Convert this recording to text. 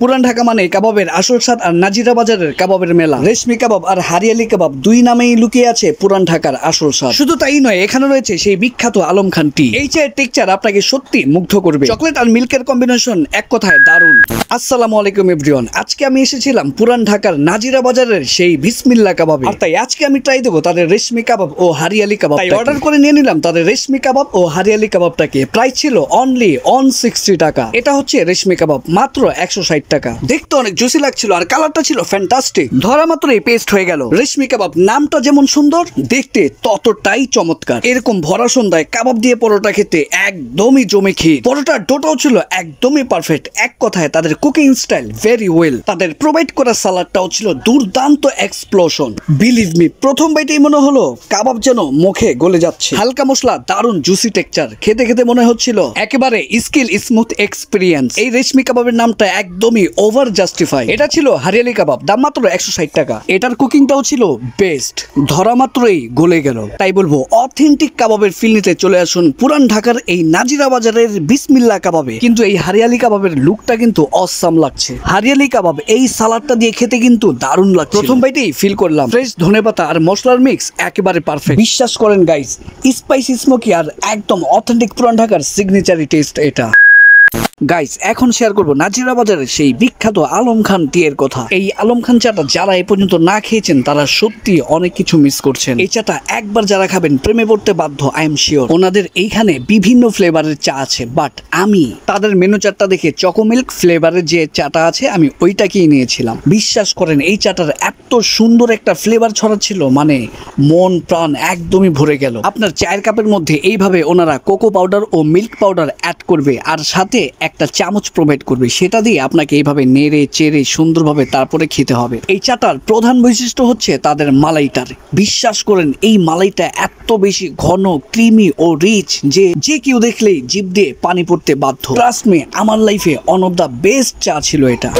পুরান ঢাকা মানে কাবাবের আসল স্বাদ আর নাজিরা বাজারের কাবাবের মেলা। রেশমি কাবাব আর হারিয়ালি কাবাব দুই নামেই লুকিয়ে আছে পুরান ঢাকার আসল স্বাদ। শুধু তাই নয়, এখানে রয়েছে সেই বিখ্যাত আলম খান টি। এই চায়ের টেক্সচার আপনাকে সত্যি মুগ্ধ করবে। চকলেট আর মিল্কের কম্বিনেশন এক কথায় দারুণ। আসসালামু আলাইকুম এভরিওয়ান, আজকে আমি এসেছিলাম পুরান ঢাকার নাজিরা বাজারের সেই বিসমিল্লাহ কাবাবে। আর তাই আজকে আমি ট্রাই দেবো তাদের রেশমি কাবাব ও হারিয়ালি কাবাব। তাই অর্ডার করে নিয়ে নিলাম তাদের রেশমি কাবাব ও হারিয়ালি কাবাবটাকে। প্রাইস ছিল অনলি 160 টাকা। এটা হচ্ছে রেশমি কাবাব, মাত্র 160 টাকা। দেখতে অনেক জুসি লাগছিল আর কালারটা ছিল ফ্যান্টাস্টিক। ধরা মাত্রই পেস্ট হয়ে গেল। রেশমি কাবাব নামটা যেমন সুন্দর, দেখতে ততটাই চমৎকার। এরকম ভরা সন্ধ্যায় কাবাব দিয়ে পরোটা খেতে একদমই জমে ক্ষীর। পরোটার ডোটাও ছিল একদমই পারফেক্ট। এক কথায় তাদের কুকিং স্টাইল ভেরি ওয়েল। তাদের প্রোভাইড করা সালাডটাও ছিল দুর্দান্ত এক্সপ্লোশন। বিলিভ মি, প্রথম বাইটেই মনে হলো কাবাব যেন মুখে গলে যাচ্ছে। হালকা মশলা, দারুণ জুসি টেক্সচার। খেতে খেতে মনে হচ্ছিল একেবারে স্কিল স্মুথ এক্সপিরিয়েন্স। এই রেশমি কাবাবের নামটা একদমই ওভার জাস্টিফাই। এটা ছিল হারিয়ালি কাবাব, দাম মাত্র 160 টাকা। এটার কুকিংটাও ছিল বেস্ট। ধরা মাত্রই গলে গেল। তাই বলবো অথেন্টিক কাবাবের ফিল নিতে চলে আসুন পুরান ঢাকার এই নাজিরা বাজারের বিসমিল্লাহ কাবাবে। কিন্তু এই হারিয়ালি কাবাবের লুকটা কিন্তু অসাম লাগছে। হারিয়ালি কাবাব এই সালাডটা দিয়ে খেতে কিন্তু দারুণ লাগছে। প্রথম বাইটেই ফিল করলাম ফ্রেশ ধনেপাতা আর মশলার মিক্স একেবারে পারফেক্ট। বিশ্বাস করেন গাইস, স্পাইসি স্মোকি আর একদম অথেন্টিক পুরান ঢাকার সিগনেচারি টেস্ট এটা। গাইস, এখন শেয়ার করবো নাজিরা বাজারের সেই বিখ্যাত আলম খান টি এর কথা। এই আলম খান চাটা যারা এ পর্যন্ত না খেয়েছেন তারা সত্যি অনেক কিছু মিস করছেন। এই চাটা একবার যারা খাবেন প্রেমে পড়তে বাধ্য, আই এম শিওর। ওনাদের এইখানে বিভিন্ন ফ্লেভারের চা আছে, বাট আমি তাদের মেনু চারটা দেখে চকোমিল্ক ফ্লেভারের যে চাটা আছে আমি ওইটাকেই নিয়েছিলাম। বিশ্বাস করেন এই চাটার এত সুন্দর একটা ফ্লেভার ছড়াচ্ছিল, মানে মন প্রাণ একদমই ভরে গেল। আপনার চায়ের কাপের মধ্যে এইভাবে ওনারা কোকো পাউডার ও মিল্ক পাউডার অ্যাড করবে আর সাথে একটা চামচ প্রোভাইড করবে। সেটা দিয়ে আপনাকে এইভাবে নেড়ে চেড়ে সুন্দরভাবে তারপরে খেতে হবে। এই চাটার প্রধান বৈশিষ্ট্য হচ্ছে তাদের মালাইটার। বিশ্বাস করেন এই মালাইটা এত বেশি ঘন, ক্রিমি ও রিচ যে কেউ দেখলেই জিভ দিয়ে পানি পড়তে বাধ্য। ট্রাস্ট মি, আমার লাইফে ওয়ান অফ দ্য বেস্ট চা ছিল এটা।